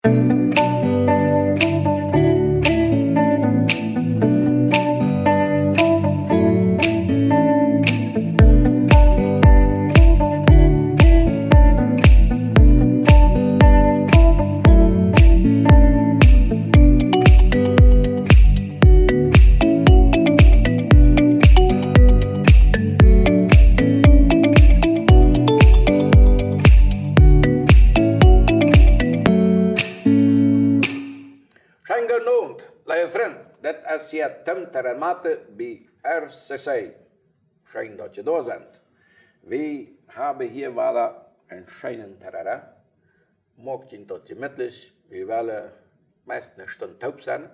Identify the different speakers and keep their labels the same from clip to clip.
Speaker 1: Schön genoemd, lieve vriend. Dit is hier Tumm Tere bij RCC. Schön, dass ihr da seid. Wir haben hier wieder einen schönen Tere. Morgen tot gemütlich. Wir wollen meist eine Stunde taub sein.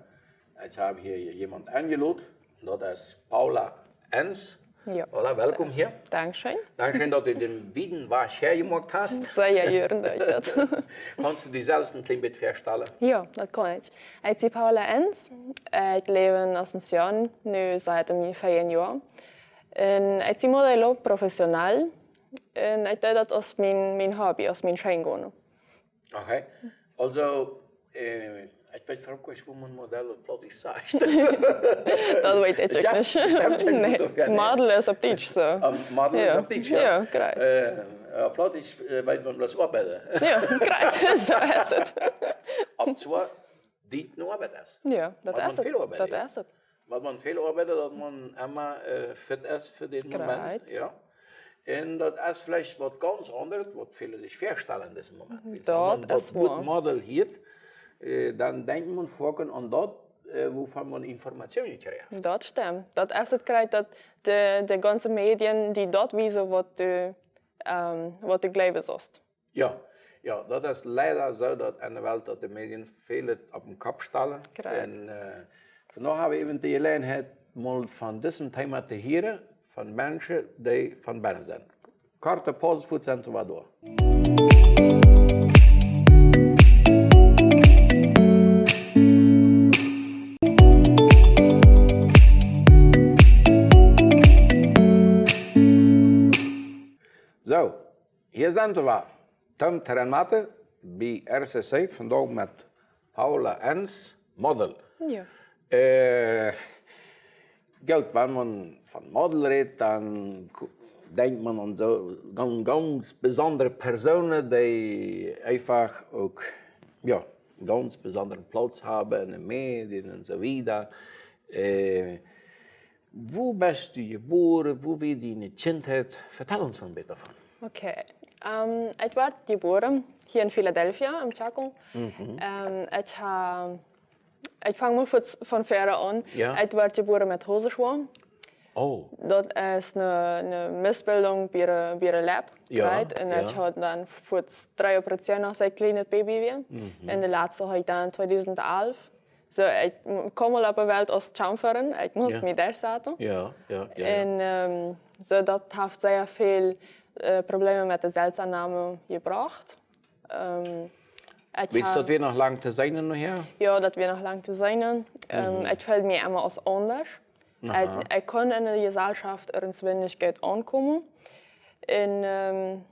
Speaker 1: Ich habe hier jemand eingeladen. Das ist PAULA ENNS.
Speaker 2: Ja.
Speaker 1: Hola, welkom hier.
Speaker 2: Dankeschön.
Speaker 1: Dankeschön, dass du den Wiedenwasch hergemacht hast.
Speaker 2: Sehr jürend dat.
Speaker 1: Kannst du dich selbst ein klein bisschen vorstellen?
Speaker 2: Ja, dat kan ik. Ik ben PAULA ENNS. Ik leef als een Sion, nu seit 4 jaar. En ik ben model professioneel. En ik doe dat als mijn hobby, als mijn schijngone.
Speaker 1: Okay. Also, ich weiß verrückt, wo man Modell plötzlich sagt.
Speaker 2: Dat weet ik ook niet. Nee, Model is op Deutsch so.
Speaker 1: Model ist auf Deutsch, ja?
Speaker 2: Ja, krijg.
Speaker 1: Plötzlich weiß man das arbeiten.
Speaker 2: Ja, krijg. Zo is het.
Speaker 1: Ab zwar, die nur Arbeit ist.
Speaker 2: Ja, dat is het. Dat is het.
Speaker 1: Weil man viel arbeitet, dass man immer fit ist für den Moment. Ja. Und das ist vielleicht was ganz anderes, was viele sich vorstellen in diesem Moment. Wenn man das Model hat, dann denkt man vorhin an das, wovon man Informationen kriegt.
Speaker 2: Dat stimmt. Dat is het krijgt dat de ganze Medien die dat wijzen wat de leven zost.
Speaker 1: Ja, ja, dat is leider zo dat in de wereld dat de Medien veel op den Kopf stellen. En vandaag hebben we even de gelegenheid mal van diesem Thema te horen van mensen die van binnen zijn. Korte pauze voor het we door. Zo, hier zijn we. Tumm Tere bij RCC, vandaag met PAULA ENNS, model.
Speaker 2: Ja.
Speaker 1: Goed, wenn man von Model redet, dann denkt man an so ganz besondere Personen, die einfach auch ja, ganz besonderen Platz haben in den Medien und so weiter. Wo bist du geboren? Wo war deine Kindheit? Vertel uns mal bitte davon.
Speaker 2: Okay. Ik werd geboren hier in Philadelphia, in Chaco. Ik vang maar van verre aan. Ja. Ik werd geboren met hoorzwanger.
Speaker 1: Oh.
Speaker 2: Dat is een misbildung bij een lab.
Speaker 1: Ja.
Speaker 2: En ik had dan voor 3 operaties als een kleine baby weer. En de laatste had ik dan in 2011. So, ik kom al op de wereld als champion. Ik moest me daar zetten.
Speaker 1: Ja.
Speaker 2: En so, dat heeft zeer veel Probleme met de zelfsaanname gebracht.
Speaker 1: Weet je dat weer nog lang te zijn nog?
Speaker 2: Ja, dat weer nog lang te zijn. Ik voel me immer als anders. Ik kon in de gezelschap ergens niet aankomen. En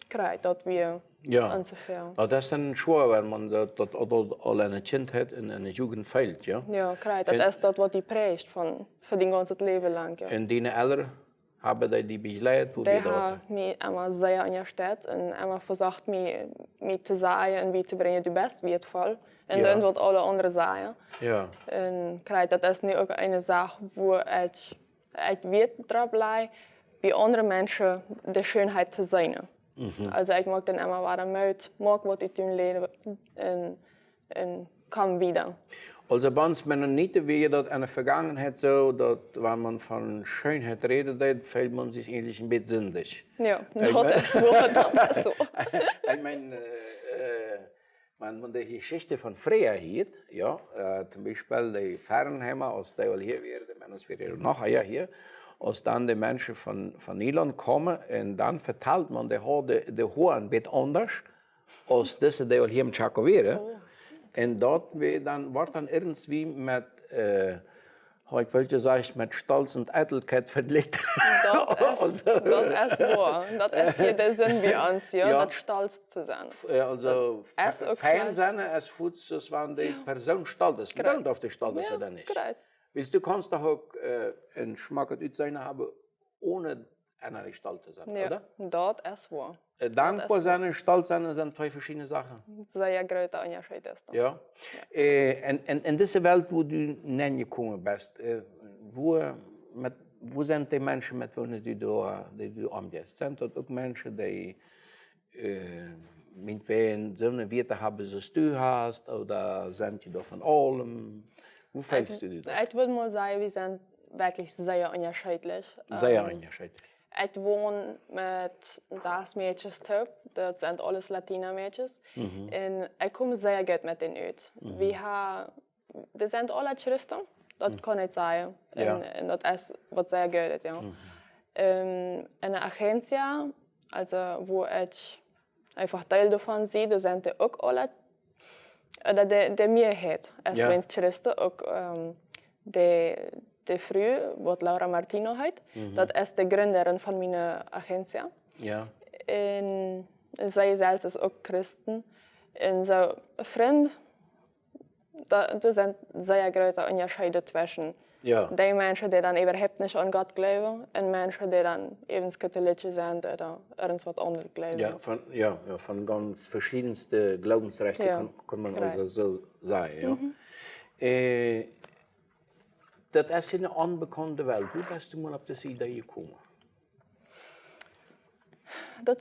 Speaker 2: krijg dat weer ongeveer.
Speaker 1: Dat is dan schwer, wenn man dat al in een kindheid en in een jugend fehlt, ja?
Speaker 2: Ja, krijg. Dat is dat wat die prägt voor die ganze leven lang. Ja.
Speaker 1: En die Eltern haben die begleitet?
Speaker 2: Die haben mich immer sehr unterstützt und immer versucht, mich zu sagen, wie zu bringen, du bist wertvoll. Und dann wird alle anderen sagen. Ja. Und das ist nicht auch eine Sache, wo ich Wert drauf lege, bei anderen Menschen die Schönheit zu sehen. Also ich mag dann immer weiter mit, mag was ich im Leben und komme wieder.
Speaker 1: Also bei uns Mennoniten wäre das in der Vergangenheit so, dass wenn man von Schönheit redet, fühlt man sich eigentlich ein bisschen sündig.
Speaker 2: Ja, das ist so.
Speaker 1: Ich meine, wenn man die Geschichte von früher hört, ja, zum Beispiel die Fernheimer, aus der hier wäre, die Männer wäre nachher hier, als dann die Menschen von Niederland kommen und dann vertelt man, die Haare ein bisschen anders, als diese, die hier im Chaco wäre. Und dort wird dann irgendwie mit Heute wollte ich mit Stolz und Eitelkeit verlegt.
Speaker 2: Das ist wahr. Das ist hier der Sinn bei uns, ja, das stolz zu sein.
Speaker 1: Also, fein sein, als Fuß, das waren die Person stolz. Du kannst auf dich stolz oder nicht. Weißt du, kannst doch auch einen Schmack und sein haben, ohne einer stolz zu sein, oder?
Speaker 2: Ja, das ist wahr.
Speaker 1: Dankbar sein und stolz sein sind zwei verschiedene Sachen.
Speaker 2: Sehr großer Unterschied ist das.
Speaker 1: Ja. In dieser Welt, wo du hineingekommen bist, wo sind die Menschen, mit denen du umgehst? Sind das auch Menschen, die mit wem so eine Werte haben, wie du hast, oder sind die da von allem? Wo fällst du dir da?
Speaker 2: Ich würde mal sagen, wir sind wirklich sehr unterschiedlich.
Speaker 1: Sehr unterschiedlich.
Speaker 2: Ich wohne mit 6 Mädchen, das sind alles Latina-Mädchen. Und ich komme sehr gut mit denen aus. Die sind alle Christen, das kann ich sagen. Und das ist was sehr gut ist. Ja. Eine Agenzie, also wo ich einfach Teil davon sehe, da sind die auch alle, oder die Mehrheit, als wenn es Christen, auch die früh, was Laura Martino heißt, das ist die Gründerin von meiner Agenzie.
Speaker 1: Ja.
Speaker 2: Und sie selbst ist auch Christen. Und so Freunde, da sind sehr große Unterschiede zwischen den Menschen, die dann überhaupt nicht an Gott glauben, und Menschen, die dann eben katholisch sind oder irgendwas anderes glauben.
Speaker 1: Ja, von ganz verschiedensten Glaubensrechten kann man also so sagen. Ja. Das ist eine unbekannte Welt. Wie bist du mal auf diese Idee gekommen?
Speaker 2: Das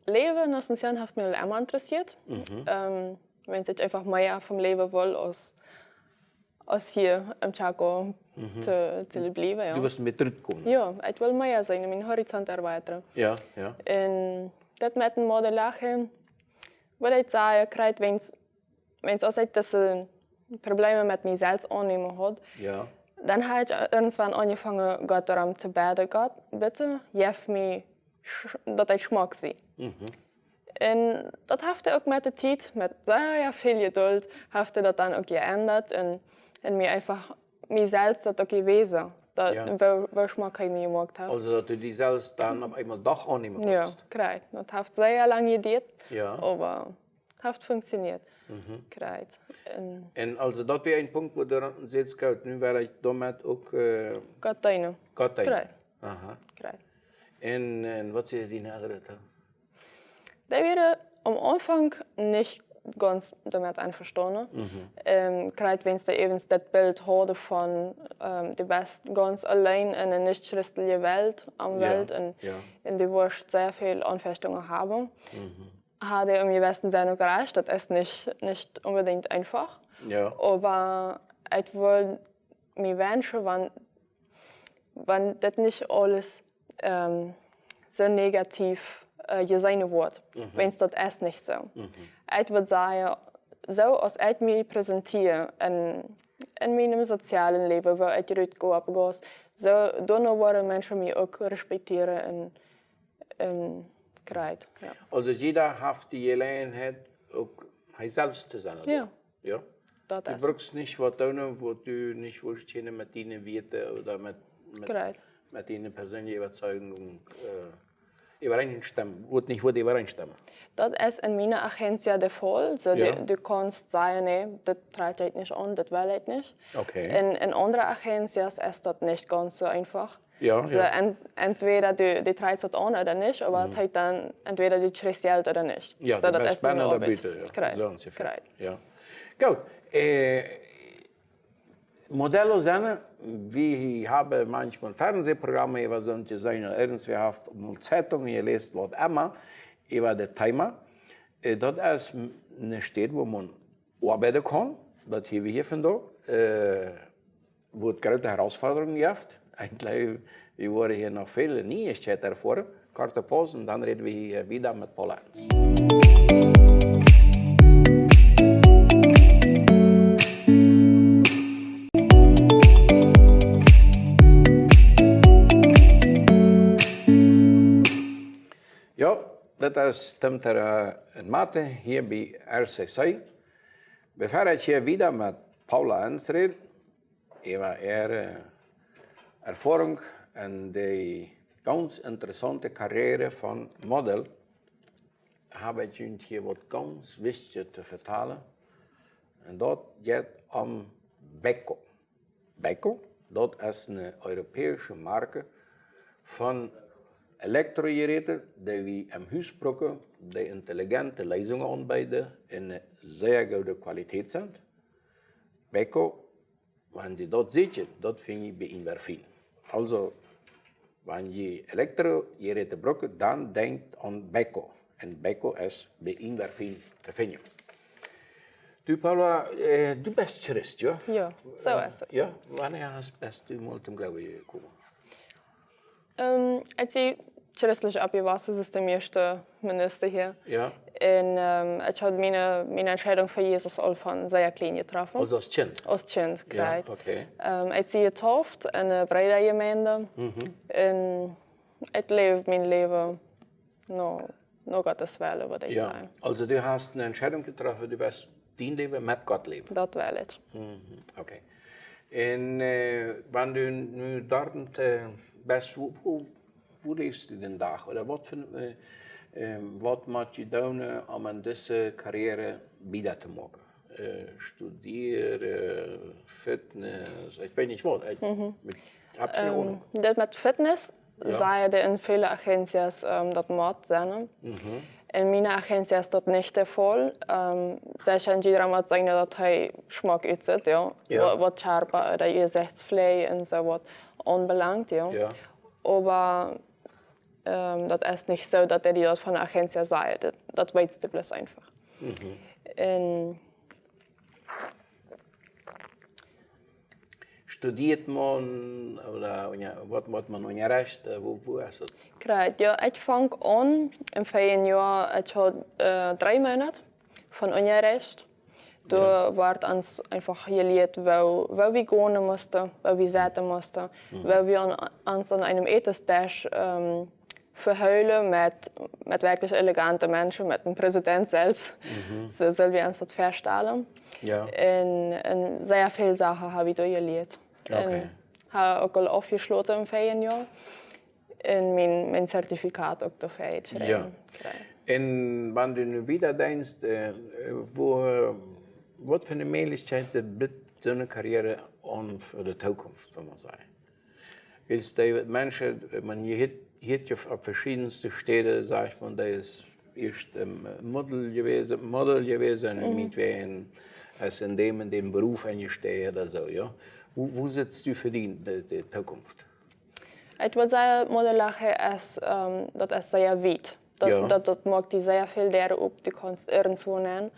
Speaker 2: Leben hat mich immer interessiert. Wenn ich einfach mehr vom Leben will, als hier im Chaco zu bleiben. Ja.
Speaker 1: Du wirst mit zurückkommen?
Speaker 2: Ja, ich will mehr sein, meinen Horizont erweitern.
Speaker 1: Ja.
Speaker 2: Und das mit dem Modellachen, würde ich sagen, wenn es auch Probleme mit mir selbst annehmen hat, dann habe ich irgendwann angefangen, Gott darum zu beten. Gott, bitte, hilf mir, dass ich Geschmack sehe. Und das hat auch mit der Zeit, mit sehr viel Geduld, hat das dann auch geändert und mir einfach mir selbst das auch gewesen, welchen Geschmack ich mir gemacht habe.
Speaker 1: Also, dass du dich selbst dann auf einmal doch annehmen kannst?
Speaker 2: Ja, korrekt. Das hat sehr lange gedauert, aber es hat funktioniert.
Speaker 1: Und also, das wäre ein Punkt, wo du sagst, nun werde ich damit auch
Speaker 2: Gott dienen.
Speaker 1: Aha. Und was ist die andere Teil?
Speaker 2: Der wäre am Anfang nicht ganz damit einverstanden. Gerade wenn du eben das Bild hast von du bist ganz allein in einer nicht-christlichen Welt, und du wirst sehr viele Anfechtungen haben. Hat er im gewissen Sinne gereicht, das ist nicht unbedingt einfach. Aber ich will mir wünschen, wenn das nicht alles so negativ sein wird, wenn es das ist nicht so. Ich würde sagen, so als ich mich präsentiere in meinem sozialen Leben, wo ich rausgehe, so dann werden Menschen mich auch respektieren und kreid. Ja.
Speaker 1: Also jeder hat die Gelegenheit, auch selbst zu sein.
Speaker 2: Ja.
Speaker 1: Du brauchst nicht was tun, wo du nicht willst, mit deinen Werten oder mit deiner persönlichen Überzeugung übereinstimmen. Nicht übereinstimmen.
Speaker 2: Das ist in meiner Agenzie der Fall. So, du kannst sagen, nee, das treibt ich nicht an, das will ich nicht. In anderen Agencies ist das nicht ganz so einfach. So, entweder du treibt das an oder nicht, aber es heißt dann entweder du kriegst Geld oder nicht.
Speaker 1: Ja,
Speaker 2: so,
Speaker 1: das ist
Speaker 2: deine
Speaker 1: Arbeit. Ja. Gut. Modelle sind, wir haben manchmal Fernsehprogramme über solche Sachen, irgendwie habt Zeitungen gelesen, was immer, über das Thema. Das ist eine Stadt, wo man arbeiten kann, das haben wir hier von da, wo es große Herausforderungen gibt. Eigentlich, wir wollen hier noch viele Neuigkeiten erfahren. Kurze Pause und dann reden wir hier wieder mit PAULA ENNS. Ja, das ist Tumm, Tere und Mate hier bei RCC. Bevor ich hier wieder mit PAULA ENNS rede, über ihre Erfahrung en die ganz interessante Karriere van Model habe ich Ihnen hier wat ganz wichtig te vertellen. En dat gaat om Beko. Beko, dat is een Europese marke van elektrogeräten die we im Huis gebruiken, die intelligente Lösungen aanbieden in een zeer goede kwaliteit zijn. Beko, wenn je dat ziet, dat vind je bij Inverfin. Also, wenn je elektrogeräten gebruikt, dan denkt aan Beko. En Beko is bij Inverfin te vinden. Du, Paula, du bist Jurist, ja?
Speaker 2: Ja, so ist es.
Speaker 1: Ja, wanneer bist du mal zum Glauben gekommen?
Speaker 2: Als ich juristisch abgewachsen ist der erste Minister hier.
Speaker 1: Ja.
Speaker 2: Und ich habe meine Entscheidung für Jesus al van sehr klein getroffen.
Speaker 1: Also als Kind?
Speaker 2: Als Kind,
Speaker 1: ja,
Speaker 2: kijk.
Speaker 1: okay.
Speaker 2: Ich bin getauft in einer Breda-Gemeinde. Und ich lebe mein Leben noch Gottes Wille, würde ich sagen.
Speaker 1: Also du hast eine Entscheidung getroffen, du wirst dein Leben mit Gott leben?
Speaker 2: Das will ich.
Speaker 1: Okay. Und wenn du nu dort bist, wo lebst du den Tag? Oder was moet je doen om aan deze carrière bieden te maken? Studeren, Fitness, ich weiß nicht was. Hab keine Ahnung.
Speaker 2: Das mit Fitness sagen in vielen Agencies dat moet zijn. In mijn agentie is dat niet de Fall. Zij iedereen moet zeggen dat hij smaak uitzet, ja. Wat scherper, dat je gezichtsvlei en zo wat onbelangt, ja. Aber das ist nicht so, dass die das von der Agentur sagt. Das weißt du bloß einfach.
Speaker 1: Studiert man oder was man in Recht? Wo ist das?
Speaker 2: Correct. Ja, ich fange an im vorigen Jahr. Ich habe 3 Monate von Unrecht. Da wird uns einfach gelehrt, wo wir gehen mussten, wo wir sitzen mussten, wo wir uns an einem Ethos-Tisch verheulen mit wirklich eleganten Menschen, mit dem Präsident selbst. So sollen wir uns das vorstellen.
Speaker 1: Ja.
Speaker 2: Und sehr viele Sachen habe ich da gelehrt.
Speaker 1: Okay.
Speaker 2: Ich habe auch abgeschlossen im vorigen Jahr. Und mein Zertifikat auch dafür geschrieben.
Speaker 1: Ja. Und wenn du nu wieder denkst, was für eine Möglichkeit bietet so eine Karriere an für die Zukunft, wenn man sagt? Ist die Menschen, man hier auf verschiedensten Städten, sagt man, da ist erst Model gewesen, und mitwegen ist in dem Beruf eingestellt oder so, ja? Wo sitzt du für die Zukunft?
Speaker 2: Ich würde sagen, Modellage ist, das ist sehr weit. Das mag die sehr viel der op, die kannst irgendwo nennen.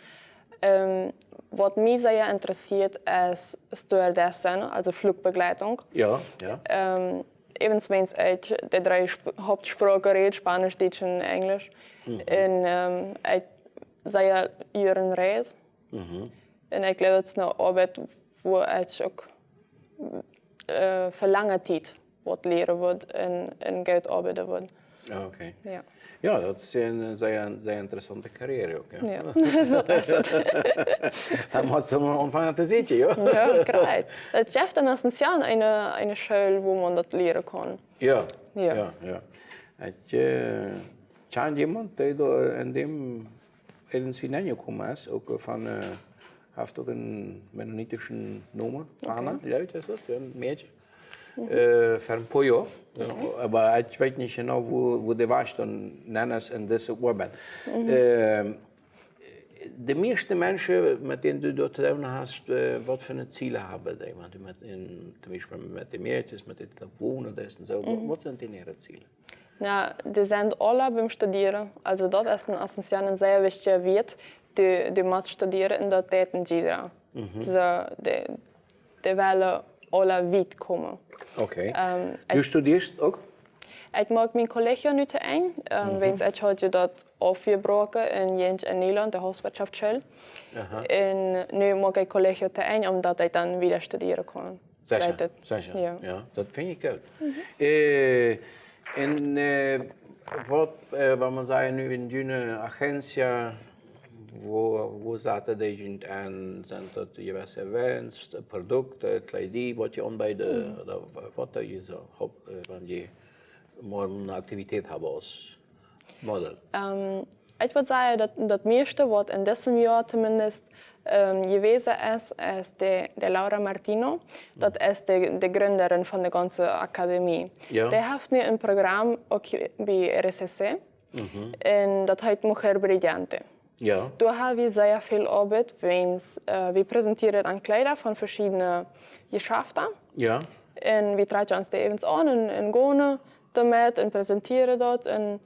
Speaker 2: Was mich sehr interessiert, ist Stewardessen, also Flugbegleitung.
Speaker 1: Ja.
Speaker 2: Ebenso wenn ich die 3 Hauptsprachen rede, Spanisch, Deutsch und Englisch. Und ich sehr Jahren reise. Und ich glaube, es ist eine Arbeit, wo ich auch für lange Zeit leren wird und Geld arbeiten wird.
Speaker 1: Okay.
Speaker 2: Ja.
Speaker 1: Ja, das ist eine sehr interessante Karriere. Okay.
Speaker 2: Ja, so ist es.
Speaker 1: Da muss man anfangen zu sehen, ja?
Speaker 2: Ja, gerade. Es gibt dann essentiell eine Schule, wo man das lernen kann.
Speaker 1: Ja. Ich kenne jemanden, der in dem irgendwie reingekommen ist, auch hat auch einen mennonitischen Namen, Anna, ja, das ist ein Mädchen. Für ein paar Jahre. Aber ich weiß nicht genau, wo die war, dann nennen es in dieser Arbeit. Die meisten Menschen, mit denen du dort zu tun hast, was für Ziele haben die? Zum Beispiel mit den Mädchen, mit den Wohnen, so. Was sind denn ihre Ziele?
Speaker 2: Ja, die sind alle beim Studieren. Also das ist essentiell ein sehr wichtiger Wert. Die musst studieren und das täten jeder. Also, die wollen alle weit kommen.
Speaker 1: Okay. Du studierst auch?
Speaker 2: Ich mag mijn collega nu te eng. Want ik had dat afgebroken in Nederland, de Hauswirtschaftsschool. En nu mag ik collega te eng, omdat ik dan weer studeren kan.
Speaker 1: Zeker. Ja, dat vind ik goed. En wat man zeggen nu in die agentie, wo zaten deze aan? Zijn dat gewisse events, producten, kleding, wat je aanbiedt, wat je zo hoopt, wanneer je maar een activiteit hebt als model?
Speaker 2: Ich würde sagen, dass das meiste, was in diesem Jahr zumindest gewesen ist der Laura Martino. Das ist die Gründerin von der ganzen Akademie.
Speaker 1: Ja.
Speaker 2: Die hat nu ein Programm auch bei RSSC. Und das heißt Mujer Brillante.
Speaker 1: Ja.
Speaker 2: Da haben wir sehr viel Arbeit, wir präsentieren an Kleider von verschiedenen Geschäften.
Speaker 1: Ja.
Speaker 2: Und wir tragen uns die events an und gehen damit und präsentieren das. Und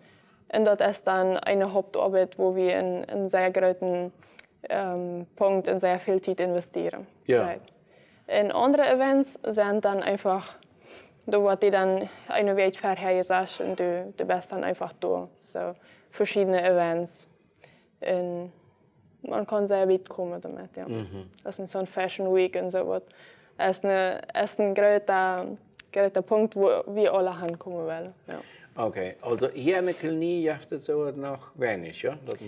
Speaker 2: das ist dann eine Hauptarbeit, wo wir in sehr großen Punkt in sehr viel Zeit investieren.
Speaker 1: Ja.
Speaker 2: In andere Events sind dann einfach, da wird die dann eine Weg vorher gesagt und du bist dann einfach da. So verschiedene Events. Und man kann sehr weit kommen damit. Ja. Das ist so ein Fashion Week und so was. Es ist ein großer Punkt, wo wir alle hinkommen wollen. Ja.
Speaker 1: Okay, also hier in der Klinik heeft het zo noch wenig, ja?
Speaker 2: Das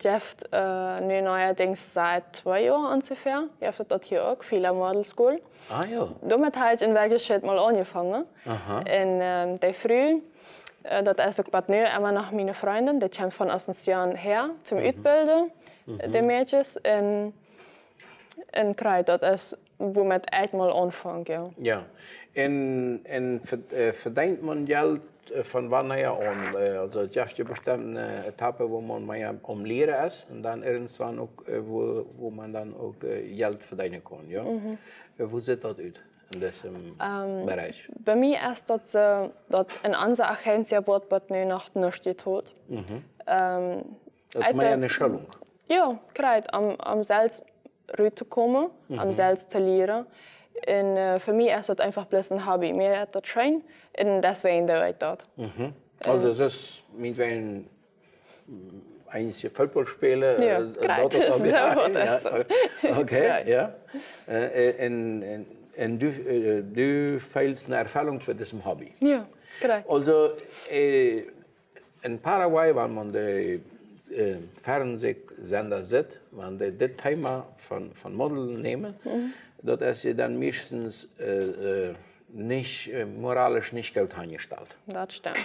Speaker 2: heeft nu neuerdings seit 2 Jahren ungefähr. Heeft das hier auch, viele Model School.
Speaker 1: Ah ja.
Speaker 2: Damit habe ich in Wirklichkeit mal angefangen.
Speaker 1: Aha.
Speaker 2: Und der früh, das ist auch nu immer noch meine Freundin, die kommt von Asunción her zum Ausbilden, die Mädchen. Und das ist, womit ich mal anfange. Ja.
Speaker 1: Ja. En verdient man Geld von wann an? Also es gibt ja bestimmte Etappen, wo man mehr Lehrer ist und dann irgendwann auch, wo man dann auch Geld verdienen kann. Ja? Wo sieht das aus in diesem Bereich?
Speaker 2: Bei mir ist das so, dass in unserer Agentur wird nu noch nicht getan.
Speaker 1: Das ist mehr eine Schulung.
Speaker 2: Ja, gerade am selbst rauszukommen, am selbst zu lernen. Und für mich ist das einfach bloß ein Hobby. Mir hat das schön und deswegen tue ich das.
Speaker 1: Also das ist mit einem einzigen Football spielen.
Speaker 2: Ja, gerade so was.
Speaker 1: Okay, ja. Und du fehlst eine Erfahrung für diesem Hobby.
Speaker 2: Ja, gerade.
Speaker 1: Also in Paraguay, wenn man die Fernsehsender sieht, wenn die das Thema von Model nehmen, dat is je dan meestens nicht, moralisch nicht gut angestellt.
Speaker 2: Das stimmt.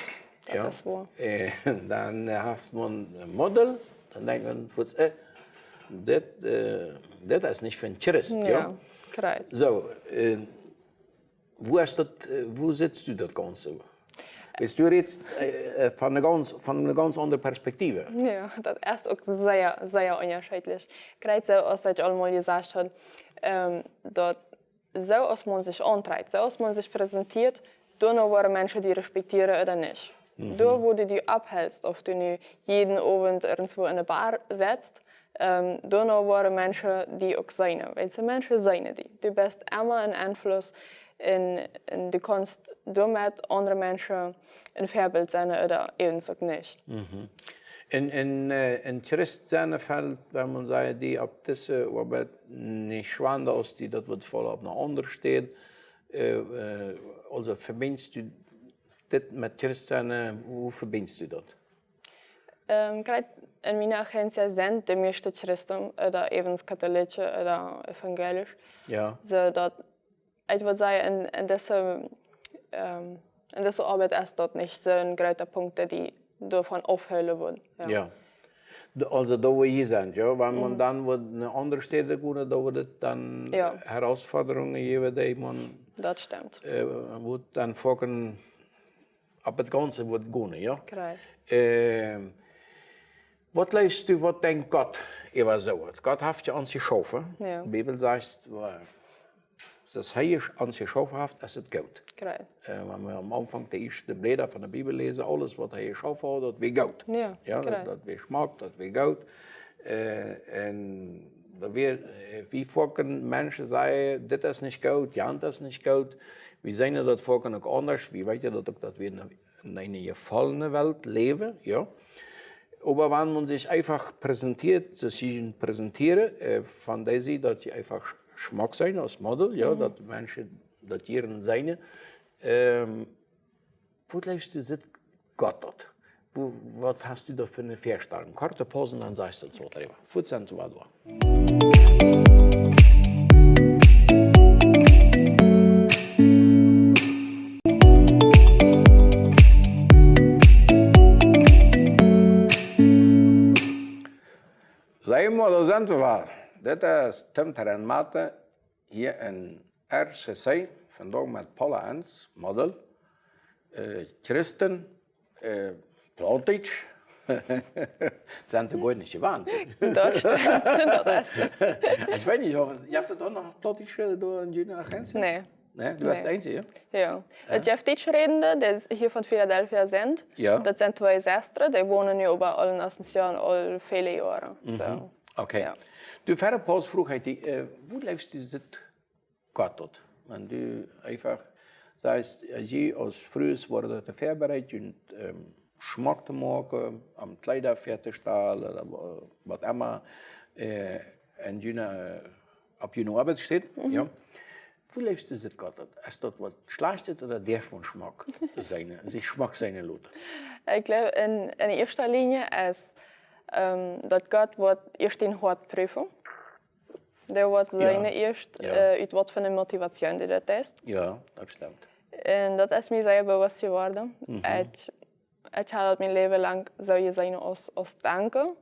Speaker 2: Das
Speaker 1: ja?
Speaker 2: ist wahr.
Speaker 1: Dann hat man ein Model, dann denkt man, das ist nicht für einen Tourist.
Speaker 2: Ja, korrekt.
Speaker 1: So, wo sitzt du das Ganze? Bist du jetzt von einer ganz anderen Perspektive?
Speaker 2: Ja, das ist auch sehr, sehr unterschiedlich. Gerade so, als ich einmal gesagt habe, dass so, als man sich antreibt, so, als man sich präsentiert, da waren Menschen, die respektieren oder nicht. Da, wo du dich abhältst, ob du nu jeden Abend irgendwo in eine Bar sitzt, da waren Menschen, die auch sein. Weil die Menschen sein die. Du bist immer ein Einfluss und du kannst damit andere Menschen ein Vorbild sein oder eben auch nicht.
Speaker 1: In Touristen fällt, wenn man sagt, die ab diese Arbeit nicht schwander aus, die das wird voll auf einer anderen steht. Also verbindest du das mit Touristen, wo verbindest du das?
Speaker 2: Gerade in meiner Agentur sind die meisten Touristen oder eben katholisch oder evangelisch. Ja. So, dass ich würde sagen, in dieser Arbeit ist das nicht so ein großer Punkt, die davon aufhören würden. Ja.
Speaker 1: Also da wo wir sind, ja, wenn man dann in andere Städte geht, da wird es dann Herausforderungen geben, die man
Speaker 2: das stimmt.
Speaker 1: Wird dann folgen, ab das Ganze wird gehen, ja.
Speaker 2: Correct.
Speaker 1: Was leist du, was denkt Gott über so etwas? Gott hat ja uns geschaffen.
Speaker 2: Ja.
Speaker 1: Die Bibel sagt, das er uns geschaffen hat, ist es gut.
Speaker 2: Correct.
Speaker 1: Wenn wir am Anfang die ersten Blätter von der Bibel lesen, alles, was er geschaffen hat, das wird gut.
Speaker 2: Ja,
Speaker 1: das wird Geschmack, das wird gut. Und wie folgen Menschen sagen, das ist nicht gut, das ist nicht gut. Wir sehen das folgen auch anders. Wir wissen, dass wir in einer gefallenen Welt leben. Ja. Aber wenn man sich einfach präsentiert, sich präsentieren, von der Seite, dass sie einfach Geschmack sein als Model, ja, dass Menschen, dass ihren seine, wo läufst du, sieht Gott dort? was hast du da für eine Vorstellung? Korte Pausen, dann sagst du das Wort darüber. 14 war da. Sei mal, da sind wir mal. Das ist Tumm Tere Mate hier in RCC, vandaag met PAULA ENNS, Model, Christen, Plattdeutsch. Sind sie gar nicht gewarnt.
Speaker 2: Das stimmt, das ist.
Speaker 1: Ich weiß nicht, je hebt het ook nog Plattdeutsch door in jullie agentie?
Speaker 2: Nee.
Speaker 1: Nee, du bist der Einzige, ja?
Speaker 2: Ja. Het Jeff Deutsch-Redende, die hier von Philadelphia sind, das sind zwei Schwestern, die wohnen hier über allen Ascensionen all viele Jahre. So.
Speaker 1: Okay.
Speaker 2: Ja.
Speaker 1: Du, verder Pauls vroeg hij, hoe leefst du dit Gott? Wenn du einfach sagst, je als frühes wurde der vorbereitet und Schmack zu machen, am Kleider fertigstellen oder was immer, in jene, ab jene Arbeit steht, ja. Wo leefst du dit Gott? Ist das was Schlechtes oder der von Schmack sich Schmack seine Lotte?
Speaker 2: Ich glaube, in erster Linie ist, dass Gott wird erst den Hort prüfen. Der wird seine erst, uit wat voor een motivatie die dat is.
Speaker 1: Ja, dat stimmt.
Speaker 2: En dat is mij zeer bewust geworden. Ik heb mijn leven lang zou je zijn als danken.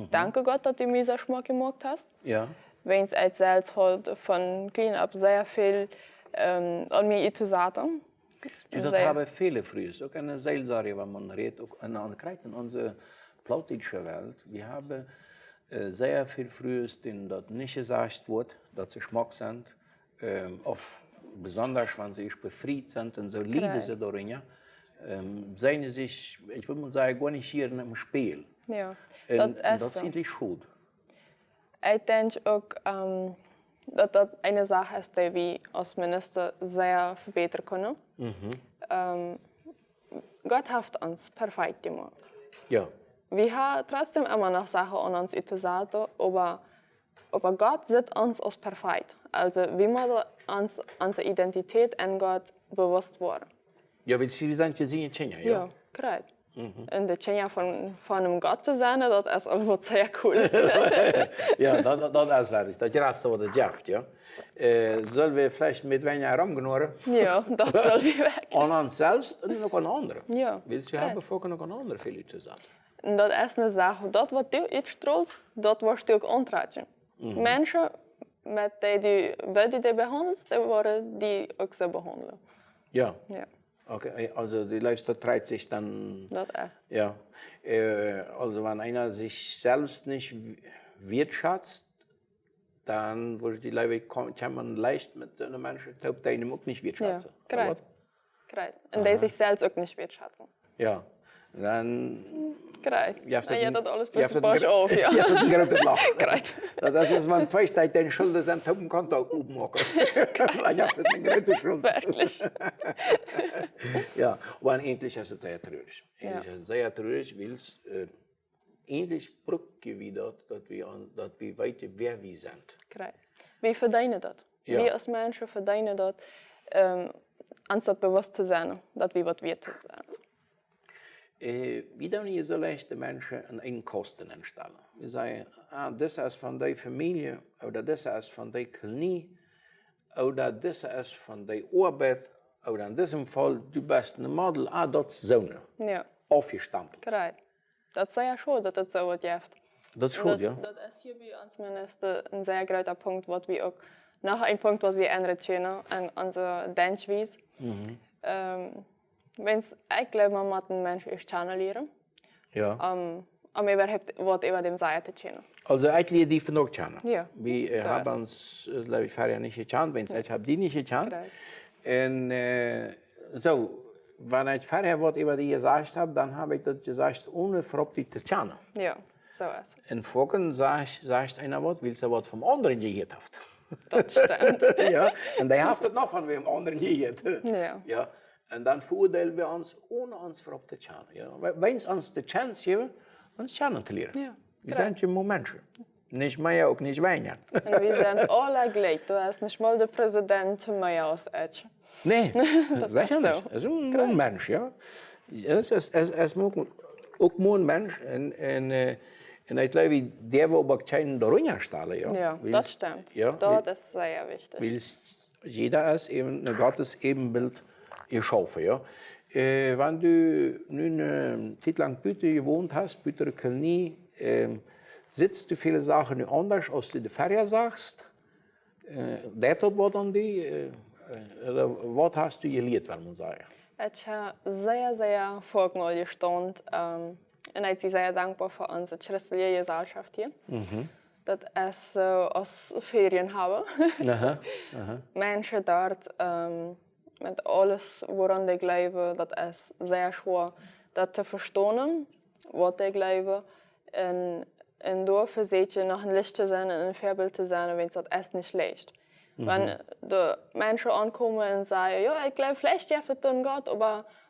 Speaker 2: Danke Gott, dass du mir so Schmack gemacht hast.
Speaker 1: Ja.
Speaker 2: Wenn es als selbst halt von klein ab sehr viel an mir zu sagen.
Speaker 1: Dus dat hebben viele früher. Ook in de Seelsorge, waar man redet, ook in onze plattdeutsche Welt. Wir haben sehr viel früher, dat nicht gesagt wird, dass sie Schmack sind. Of besonders, wenn sie befreit sind und so leiden sie darin. Ja. Zijn sich, ich würde mal sagen, gar nicht hier im Spiel.
Speaker 2: Ja,
Speaker 1: dat is eigentlich goed.
Speaker 2: Ich denke auch, dass das eine Sache ist, die wir als Minister sehr verbessern können. Gott hat uns perfekt gemacht. Ja. Wir haben trotzdem immer noch Sachen an uns gesagt, aber Gott sieht uns als perfekt. Also wir müssen uns unsere Identität an Gott bewusst werden.
Speaker 1: Ja, weil sie sind ja sehr Tschenja, ja?
Speaker 2: Ja, korrekt. Und der Tschenja von einem Gott zu sein, das ist also sehr cool.
Speaker 1: Ja, das ist wirklich. Das ist so, was das ist, ja. Sollen wir vielleicht mit weniger herumgenoren?
Speaker 2: Ja, das soll wir wirklich.
Speaker 1: An uns selbst und noch an anderen.
Speaker 2: Ja.
Speaker 1: Weil wir haben vorher noch an anderen viele zu sagen.
Speaker 2: Und das ist eine Sache, das, was du ausstrahlst, das wirst du auch antreten. Menschen, mit denen du behandelst, die werden die auch so behandeln.
Speaker 1: Ja.
Speaker 2: Ja.
Speaker 1: Okay, also die Leute treibt sich dann.
Speaker 2: Das ist.
Speaker 1: Ja. Also wenn einer sich selbst nicht wertschätzt, dann würde die Leute kann man leicht mit so einem Menschen, der ihn auch nicht wertschätzen.
Speaker 2: Ja, korrekt. Und die sich selbst auch nicht wertschätzen.
Speaker 1: Ja. Dann.
Speaker 2: Korrekt. Ja, das alles ein bisschen Bosch auf, ja.
Speaker 1: Ja, das ist ein Lachen.
Speaker 2: Korrekt.
Speaker 1: Das ist, wenn zwei Steine deine Schulden sind, haben Konto oben machen. Ich habe eine große Schuld.
Speaker 2: Wirklich.
Speaker 1: Ja, aber eigentlich ist es sehr traurig. Eigentlich ist es sehr traurig, weil es endlich zurückgewidert, dass wir weiter wer wir sind.
Speaker 2: Korrekt. Wir verdienen das. Ja. Wir als Menschen verdienen das, anstatt bewusst zu sein, dass wir was wert sind.
Speaker 1: Wie dann hier so leichte Menschen einen Kosten entstellen. Wir sagen, das ist von der Familie, oder das ist von der Klinik, oder das ist von der Arbeit, oder in diesem Fall, du bist ein Model, das ist so.
Speaker 2: Ja.
Speaker 1: Aufgestampft.
Speaker 2: Korrekt. Das ist ja schon, dass das so wird.
Speaker 1: Das ist schon, ja.
Speaker 2: Das ist hier bei uns Minister ein sehr großer Punkt, was wir auch, noch ein Punkt, was wir ändern können an unserer Denkweise. Wenn's ik geloof man moet een mens eerst channeleren.
Speaker 1: Ja.
Speaker 2: Om überhaupt wat über dem Sein zu kennen.
Speaker 1: Also eigentlich die von auch channeln.
Speaker 2: Ja.
Speaker 1: Wir
Speaker 2: so
Speaker 1: haben uns, glaube ich, vorher nicht gechannelt, wenn ich habe die nicht gechannelt. Und so, wenn ich vorher was über die gesagt habe, dann habe ich das gesagt, ohne verrückt zu channeln.
Speaker 2: Ja, so ist es.
Speaker 1: Und vorhin sagt einer was, weil er was vom anderen gehört hat.
Speaker 2: Das stimmt.
Speaker 1: Ja, und der haftet noch von wem anderen gehört.
Speaker 2: Ja.
Speaker 1: Ja. Und dann verurteilen wir uns, ohne uns verrückt zu channeln. Ja. Wenn es uns die Chance geben, uns channeln zu lernen.
Speaker 2: Ja.
Speaker 1: Wir sind ja nur Menschen. Nicht mehr, auch nicht weniger.
Speaker 2: Und wir sind alle gleich. Du hast nicht mal den Präsident mehr als ich.
Speaker 1: Nee,
Speaker 2: das
Speaker 1: sicher
Speaker 2: ist
Speaker 1: nicht.
Speaker 2: so.
Speaker 1: Es ist ein Mensch, ja. Es muss ook mooi mens. En ik geloof, der wir aber keinen darunter stellen. Ja,
Speaker 2: ja das stimmt. Ja, das ist sehr wichtig.
Speaker 1: Weil jeder ist eben ein Gottes Ebenbild geschaffen. Ja. Wenn du nun eine Zeit lang Büte gewohnt hast, Büte Kolonie, sitzt du viele Sachen anders, als du die Ferien sagst. Das was an die, oder was hast du gelernt, wenn man sagt?
Speaker 2: Ich habe sehr, sehr vorgenommen gestanden. Und ich bin sehr dankbar für unsere christliche Gesellschaft hier. Dat is als Ferien hebben. Mensen dort met alles woran die geloven, dat is zeer schwer dat te verstaan wat die geloven. En door verzet je nog een licht te zijn en een voorbeeld te zijn, wenn dat is niet slecht. Wenn de mensen aankomen en zeggen, ja, ik geloof vielleicht heeft het dan Gott,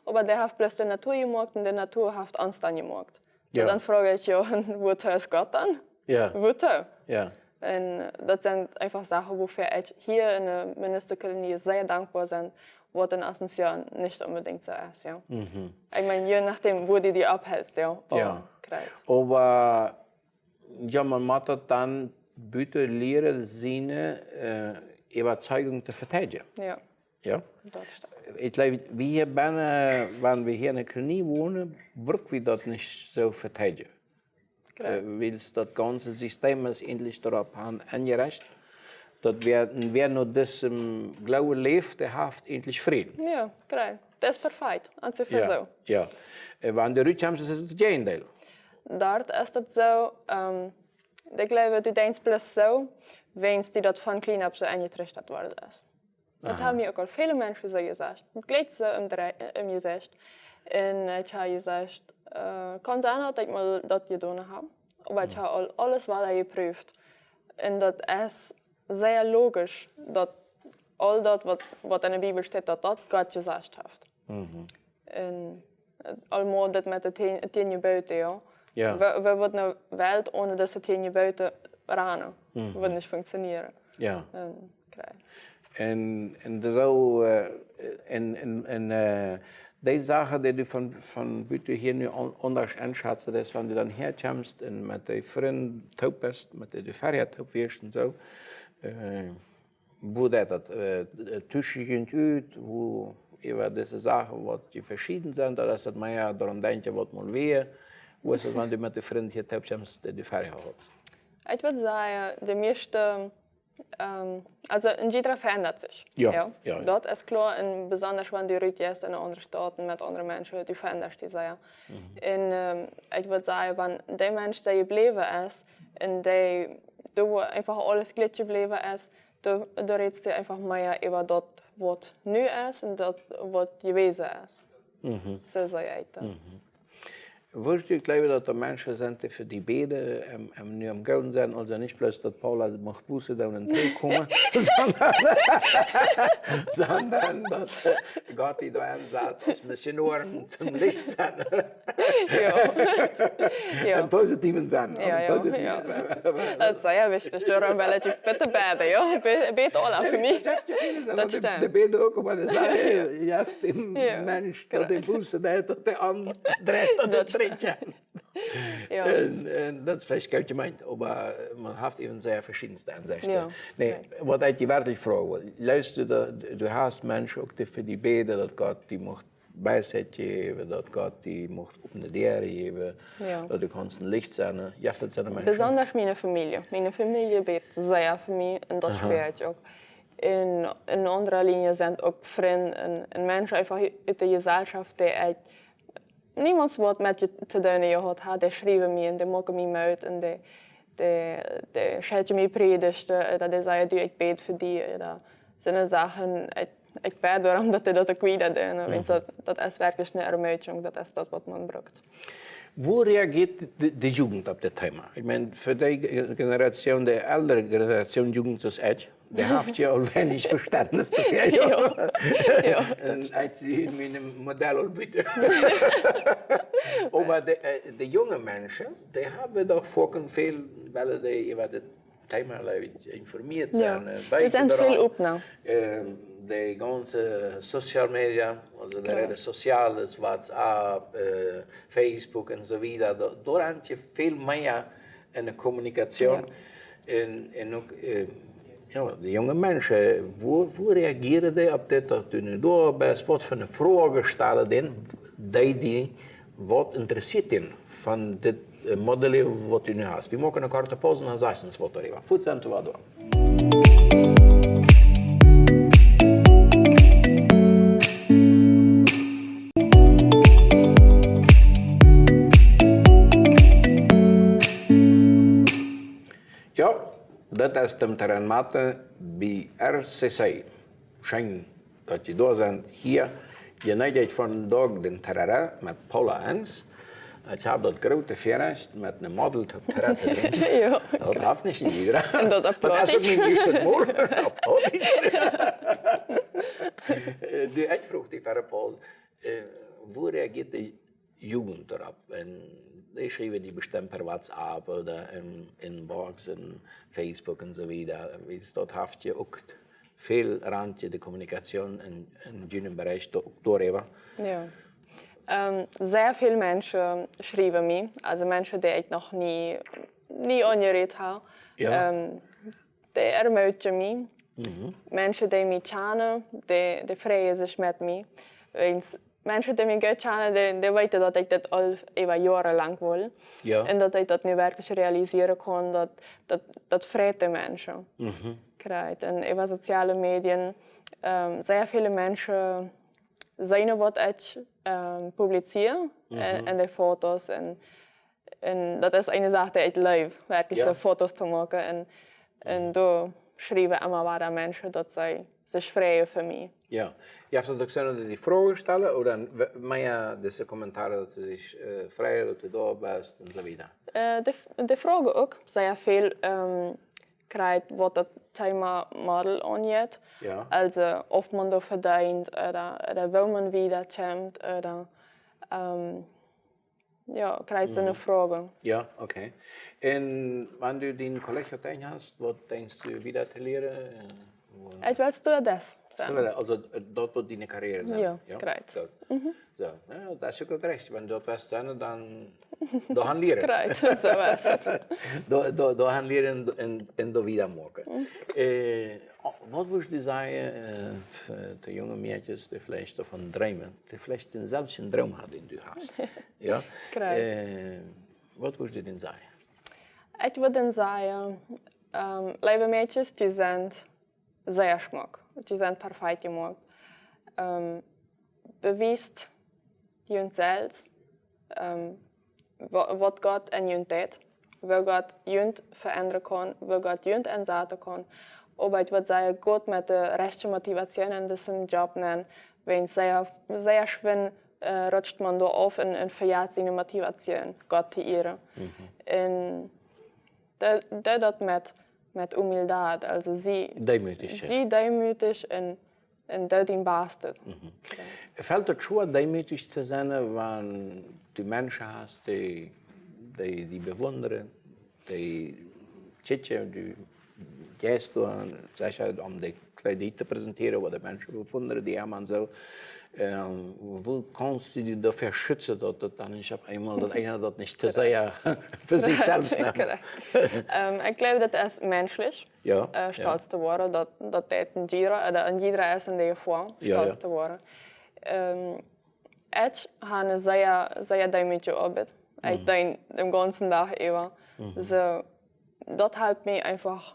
Speaker 2: aber der heeft bloß de Natur gemaakt en de Natur heeft ons dan gemaakt. Ja. Dan vraag ik je, wat is Gott dan?
Speaker 1: Ja.
Speaker 2: Wat? Ja. En dat zijn einfach Sachen, wofür ich hier in der Ministerkolonie sehr dankbar bin, was in Ascension nicht unbedingt so ist. Ja. Ich meine, je nachdem, wo du die abhältst, ja.
Speaker 1: Aber ja, man muss dann bitte lernen, seine Überzeugung zu verteidigen.
Speaker 2: Ja.
Speaker 1: Ja?
Speaker 2: Das stimmt.
Speaker 1: Ich glaube, wir wenn wir hier in der Kolonie wohnen, brauchen wir das nicht so verteidigen. Weil das ganze System ist endlich darauf angerecht, dass wer nur das Glauben lebt, der hat endlich Frieden.
Speaker 2: Ja, klar. Das ist perfekt. Und so viel so.
Speaker 1: Ja. Wenn die Rütsch haben, ist es das Gegenteil.
Speaker 2: Dort ist das so, ich glaube, du denkst bloß so, wenn die das von klein ab so eingetrichtert worden ist. Das haben mir auch al viele Menschen so gesagt. Het gleich so im Gesicht. Und ich habe gesagt, kann sein, dass ich mal das getan habe. Aber ich habe alles weiter geprüft. Und das ist sehr logisch, dass all das, was in der Bibel steht, dass das Gott gesagt hat. Und allemaal das mit den 10 Geboten, ja. Wir würden eine Welt ohne diese 10 Geboten rennen. Würde nicht funktionieren.
Speaker 1: Ja. En zo, die Sache, die du von Büte hier nu anders einschätzt, ist, wenn du dann herkommst und mit den Freunden taub bist, mit den Ferien taub wirst und so, wo das Tischchen ut, wo über diese Sachen, die verschieden sind, oder ist das mehr daran denken, was man will, wo ist es, wenn du mit den Freunden hier taub kommst, die Ferien hast?
Speaker 2: Ich würde sagen, die meiste, also in jeder verändert sich. Ja. Das ist klar, und besonders wenn du reist in andere Staaten mit anderen Menschen, die verändert sich sehr. Und ich würde sagen, wenn der Mensch, der geblieben ist, und der einfach alles glücklich geblieben ist, da redest du einfach mehr über das, was neu ist und das, was gewesen ist. So sage ich das.
Speaker 1: Würdest du glauben, dass die Menschen sind, die für die Beten nur am Golden sind, also nicht bloß, dass Paula macht Buße da und Tee kommen, sondern dass Gott die da ansagt, als Missionoren zum Licht sind. Im positiven Sinn.
Speaker 2: Ja. Das ist sehr wichtig, darum will ich bitte beten, ja. Bete alle für mich. Das stimmt.
Speaker 1: Die beten auch, aber das sagt, je hebt den Mensch, der den Buße hat, der andere dreht. Ja. Dat is vielleicht gut gemeint, aber man hat eben sehr verschiedenste Ansichten. Ja. Nee, wat ik je werkelijk vraag, luister, du hast Menschen ook die für die beten, dat Gott die mocht Weisheit geven, dat Gott die mocht op de deur geven, dat du kannst ein Licht sein. Je hebt dat zijn Menschen.
Speaker 2: Besonders meine Familie. Meine Familie betet sehr für mich und das spüre ich auch. In anderer Linie sind auch Freunde und Menschen einfach in der Gesellschaft, die niemand wat met je te doen gehad, die schrijven me en die maken me uit en die schelden me predigten, dat die zeggen, du, ik bid voor die. Dat zijn zaken, ik bid daarom dat die dat ook weer doen. Dat is werkelijk een ermutiging, dat is dat wat man braucht.
Speaker 1: Wo reagiert die Jugend auf das Thema? Ich meine, für die Generation, die ältere Generation Jugend ist ich, die hat ja auch wenig Verständnis dafür. Und als sie in meinem Modell anbieten. Aber die jungen Menschen, die haben doch vorhin viel, weil die über das Thema informiert zijn.
Speaker 2: Er zijn veel op nou.
Speaker 1: De ganze social media, also de sociales, WhatsApp, Facebook en zo weiter, daar heb je veel meer in de communicatie. En ook de jonge mensen, hoe reageren die op dit dat u nu door bent? Wat voor een vragen stellen die wat interessiert in van dit model wat u nu heeft? We maken een korte pauze en dan zeggen we wat erover. Goed zijn we door. Ja, dat is de terreinmaten bij RCC. Schijn dat je door bent hier. Je neemt vandaag de terrein met PAULA ENNS. Ik heb dat grote feest met een model te terrein.
Speaker 2: Ja.
Speaker 1: Dat heeft niet iedereen.
Speaker 2: En dat applaus.
Speaker 1: Dat is ook niet juist het mooi. Die ik vroeg die verre pauze. Hoe reageert de jugend erop? En die schrijven die bestemd per WhatsApp oder Inbox en Facebook en zo weiter. Dat heeft je ook veel randje de communicatie in die bereich doorhebben.
Speaker 2: Ja. Sehr viele Menschen schreiben mir, also Menschen, die ich noch nie angeredet habe.
Speaker 1: Ja.
Speaker 2: Die ermutigen mich. Menschen, die mich kennen, die freuen sich mit mir. Menschen, die mich gut kennen, die weten dat ik dit al even jarenlang wil.
Speaker 1: Ja.
Speaker 2: En dat ik dat nu werkelijk realiseren kon, dat vreet de mensen krijgt. En over sociale media, sehr viele Menschen zien wat ik publiceer en de foto's. En dat is een zaak die ik leef, werkelijk foto's te maken. En door schrijven immer wieder Menschen, dat zij zich freuen voor mij.
Speaker 1: Ja, je hebt dat ook zo die vragen stellen, of dan meer deze commentaren dat ze zich freuen, dat je door bent en zo verder.
Speaker 2: De vragen ook, sehr veel krijgt wat het thema model aangaat.
Speaker 1: Ja.
Speaker 2: Also, of man da verdient, oder wil man wiederkommt, oder ja, krijgt ze een vragen.
Speaker 1: Ja, oké. En wanneer du die collega tegen hast, wat denkst du wieder te leren?
Speaker 2: Ik wil stewardess zijn.
Speaker 1: Also, dat wordt die carrière zijn?
Speaker 2: Ja, krijgt.
Speaker 1: Zo. Zo. Ja, dat is ook het recht. Wanneer dat was zijn, dan gaan leren.
Speaker 2: Krijgt, zo is het.
Speaker 1: Dan gaan leren en dan wieder maken. Wat wil je zeggen de jonge meisjes die vielleicht davon träumen, die vielleicht denselben Traum haben, den du hast? Ja? Wat wil je denn zeggen?
Speaker 2: Ik wil dan zeggen, lieve meisjes, die zijn sehr schmuck. Die zijn perfect gemaakt. Bewijst je zelf wat God in je deed. Wil God je veranderen kan, wil God je inzetten kan. Aber ich würde sagen, gut mit der rechten Motivation in diesem Job nennen, wenn sehr schwer rutscht man da auf und verjagt seine Motivation, Gott zu ehren. Und das mit Humildad, also sie demütig und das ihm bastet.
Speaker 1: Fällt es schon demütig zu sein, wenn du Menschen hast, die bewundern, die Tschitschen, die gesten, zeg om de kleding te presenteren, wat de mensen bewonderen, die hebben zo. Hoe kannst du die dafür schützen, dass das dann nicht auf einmal, dass einer das nicht zu sehr für sich selbst nimmt?
Speaker 2: Ich glaube, das ist menschlich, stolz zu werden, dass das in jeder ist in der Form, stolz zu werden. Ich habe eine sehr demütige Arbeit. Ich denke den ganzen Tag über. So, das hilft mir einfach,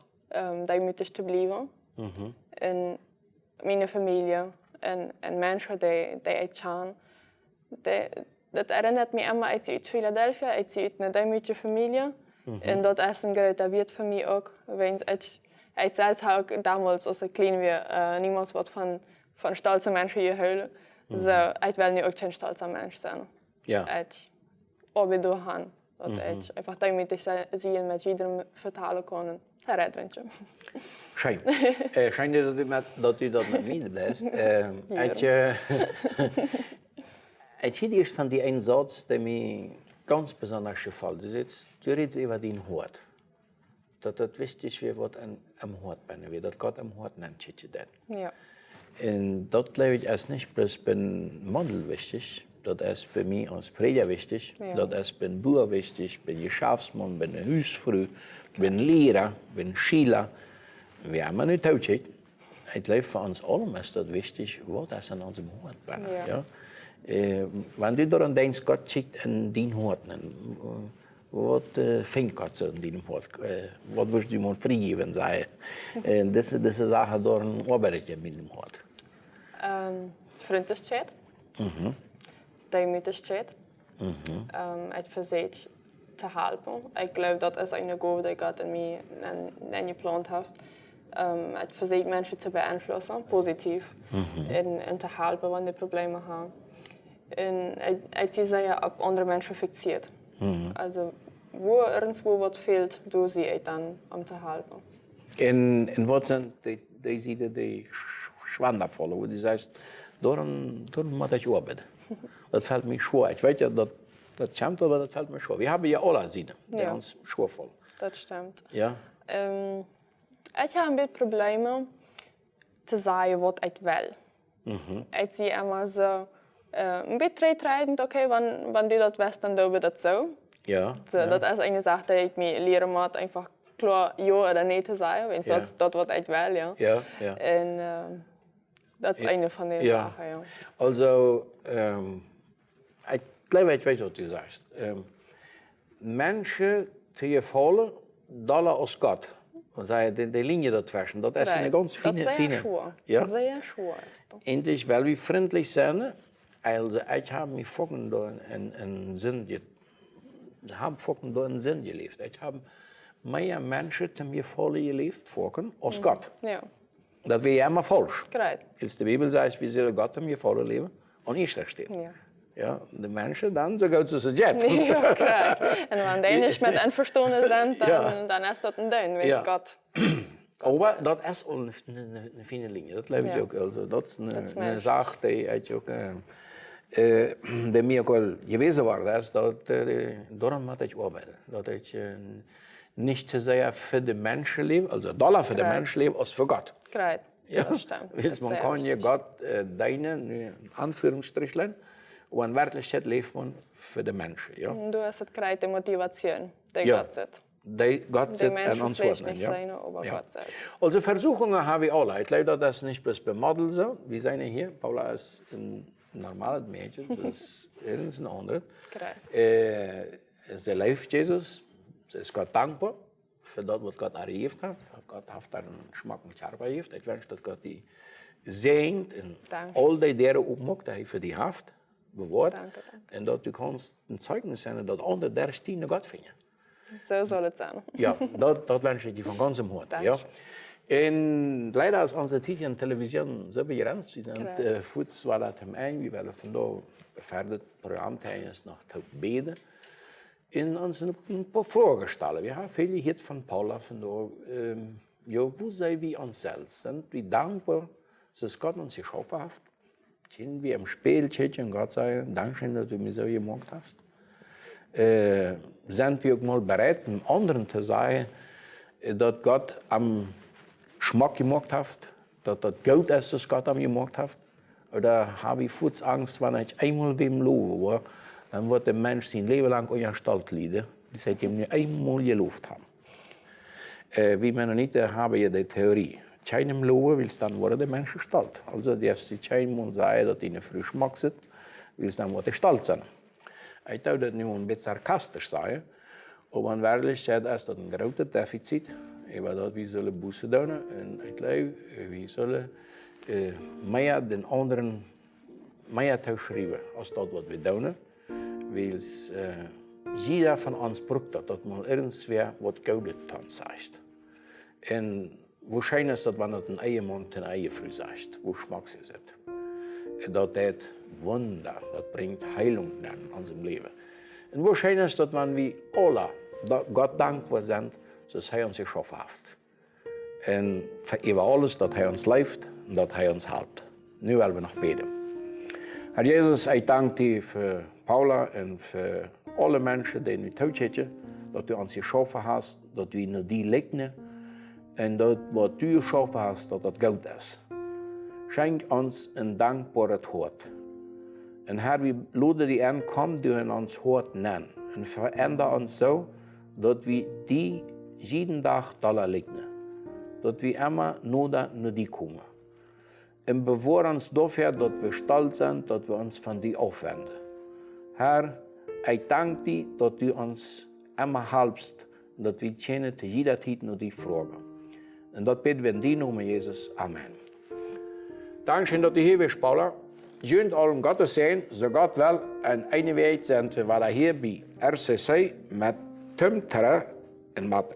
Speaker 2: demütig zu bleiben. In meine Familie. En mensen die ik ken, dat herinnert me immer uit Philadelphia, uit een demütige familie. En dat is een grote wet voor mij ook. Ik zelf heb ook damals, als ik klein was, niemals wat van stolze mensen gehouden. So, ik wil nu ook geen stolze mens zijn. Ik arbeid doorgaan. Dat ik einfach demütig zijn met iedereen vertalen kan.
Speaker 1: Schijn. Schijn dat u dat met mij blijft. Ik zie eerst van die een Satz, der mir ganz besonders gefällt. Du redest über den Hort. dat het wichtig is wat am Hort ben, wie dat Gott am Hort nennt,
Speaker 2: Ja.
Speaker 1: En dat glaube ich ist nicht bloß beim Model wichtig, das ist bei mir als Prediger wichtig, das ist beim Bauer wichtig, beim Geschäftsmann, beim Hausfrau, beim Lehrer, beim Schüler. Wir haben nicht tauschig. Ich glaube, für uns allem ist das wichtig, was ist an unserem Hort bin. Ja. Wenn du daran denkst, Gott schickt in dein Hort, was fängt Gott so in deinem Hort? Was würdest du mal freigeben sagen? Diese Sache daran arbeitet mit dem Hort.
Speaker 2: Freundlichkeit, Demütigkeit, het verzet te helpen. Ik geloof dat is een goal die God in mij en gepland heeft. Het verzet mensen te beïnvloeden, positief, en te helpen wanneer die problemen hebben. En het is sehr op andere mensen fixeert. Also, wo irgendwo wat fehlt, doe zie ik dan om te helpen.
Speaker 1: En wat zijn die schwandervolle, wo du sagst, daran muss ich arbeiten. Das fällt mir schwer. Ich weiß ja, das stimmt, aber das fällt mir schwer. Wir haben ja alle Sinne, die uns schwerfallen.
Speaker 2: Dat stimmt.
Speaker 1: Ja?
Speaker 2: Ik heb een beetje problemen te zeggen wat ik wil. Ik zie immer zo een beetje trijdend, oké, wanneer du dat wist, dan doen we dat zo.
Speaker 1: Ja.
Speaker 2: Dat is een zaak die ik me leren moet, einfach klar ja oder nee te zeggen, want dat is dat wat ik wil, ja.
Speaker 1: Ja.
Speaker 2: En dat is een van die zaken, ja.
Speaker 1: Also, ich glaube, ich weiß, was du sagst. Menschen zu gefallen, dollar aus Gott. Und sagen, die Linie dazwischen, das ist eine ganz fine.
Speaker 2: Dat is zeer schwer.
Speaker 1: Ja?
Speaker 2: Zeer schwer is dat.
Speaker 1: Endlich, weil wir freundlich sind, also ich habe mich vorhin einen Sinn gelebt. Ich habe mehr Menschen zu mir voll gelebt, vorhin, als Gott.
Speaker 2: Ja.
Speaker 1: Dat wäre ja immer falsch.
Speaker 2: Krijt.
Speaker 1: Als de Bibel sagt, wir sollen Gott mir volle leben und ich da steht.
Speaker 2: Ja.
Speaker 1: Ja, de mensen dan, zo gaat ze jet.
Speaker 2: Ja, krijt. En wanneer die niet met einverstanden zijn, dan is dat een deun, weet God.
Speaker 1: Aber dat is een fine linie, dat geloof ik ook. Also, dat is een zaak die ik ook, die mij ook wel gewezen was, dat daarom moet ik arbeiten. Dat ik nicht zu sehr für die Menschen leben, also Dollar für die Menschen leben, als für Gott.
Speaker 2: Krijt.
Speaker 1: Ja,
Speaker 2: dat stimmt.
Speaker 1: Willst man kann ja Gott deinen, in Anführungsstrichlein, und in Wirklichkeit lebt man für die Menschen. Ja.
Speaker 2: Du hast het krijt de motivatie, die God zit.
Speaker 1: Gott zit
Speaker 2: en
Speaker 1: ons
Speaker 2: wordt
Speaker 1: niet
Speaker 2: zijn, aber Gott zit.
Speaker 1: Also Versuchungen haben wir alle. Ich glaube, das ist nicht bloß bei Model so. Wir sind hier, Paula ist ein normales Mädchen, das ist ein anderes. Sie lebt Jesus. Ze is God dankbaar voor dat wat God haar gegeven heeft. God heeft haar een smakelijk arbeid gegeven. Ik wens dat God die zegent en al die deren opmaakt die hij voor die heeft bewaard. En dat u kannst een zeugnis zijn dat andere der stiene God vinden.
Speaker 2: Zo zal het zijn.
Speaker 1: Ja, dat wens ik je van ganzem hart. Ja. En leider is onze tijd in televisie zo begrenzt. We zijn voets waar dat hem een. We willen vandaag verder programma tijdens nog te beden. In uns ein paar Fragen stellen. Wir haben viele hier von Paula von ja, wo sind wir uns selbst? Sind wir dankbar, dass Gott uns geschaffen hat? Sind wir im Spiel, und Gott sagen, Dankeschön, dass du mich so gemacht hast? Sind wir auch mal bereit, dem anderen zu sagen, dass Gott am Geschmack gemacht hat, dass das gut ist, dass Gott am gemacht hat? Oder habe ich kurz Angst, wenn ich einmal wem lobe war, dann wird der Mensch sein Leben lang ongestalt leiden, die seitdem nur einmal geloofd haben. Wie Mennoniten haben ja die Theorie. Keinem loven wil dan worden de Mensch gestalt. Also die heeft geen moet zeggen dat hij een früh smak zit, wil dan worden gestalt zijn. Ik zou dat nu een beetje sarcastisch zeggen, maar in werkelijkheid is dat een grote deficit, über dat we zullen boezen doen en ik geloof, we zullen meer den anderen meer toeschrijven als dat wat we doen. Weil jeder von uns braucht dat mal irgendwer wat Goudes dann sagt. Und wahrscheinlich ist das, wenn das ein Ehemann den Ehefrau sagt, wo Schmacks ist. Das Wunder, das bringt Heilung in unserem Leben. Und wahrscheinlich ist das, wenn wir alle Gott dankbar sind, dass er uns geschaffen hat. Und für über alles, dass er uns leift und dass er uns hält. Nu wollen wir noch beten. Herr Jesus, ich danke dir für Paula und für alle Menschen, die du tot zitten, dat u ons geschaffen hast, dass wir nur die liegen und dass, was du geschaffen hast, dass das gut ist. Schenk uns ein dankbares Hort. Und Herr, wir laden dich an, komm du in uns Hort nennen und veränder uns so, dass wir die jeden Tag da liegen. Dass wir immer nur die kommen. Und bewahr uns dafür, dass wir stolz sind, dass wir uns von dir aufwenden. Herr, ich danke dir, dass du uns immer hilfst, dass wir zu jeder Zeit nur die fragen. Und das beten wir in deinem Namen, Jesus. Amen. Dankeschön, dass du hier bist, Paula. Schön, allem Gottes sehen, so Gott will. Und eine Weg sind wir hier bei RCC mit Tumm, Tere und Mathe.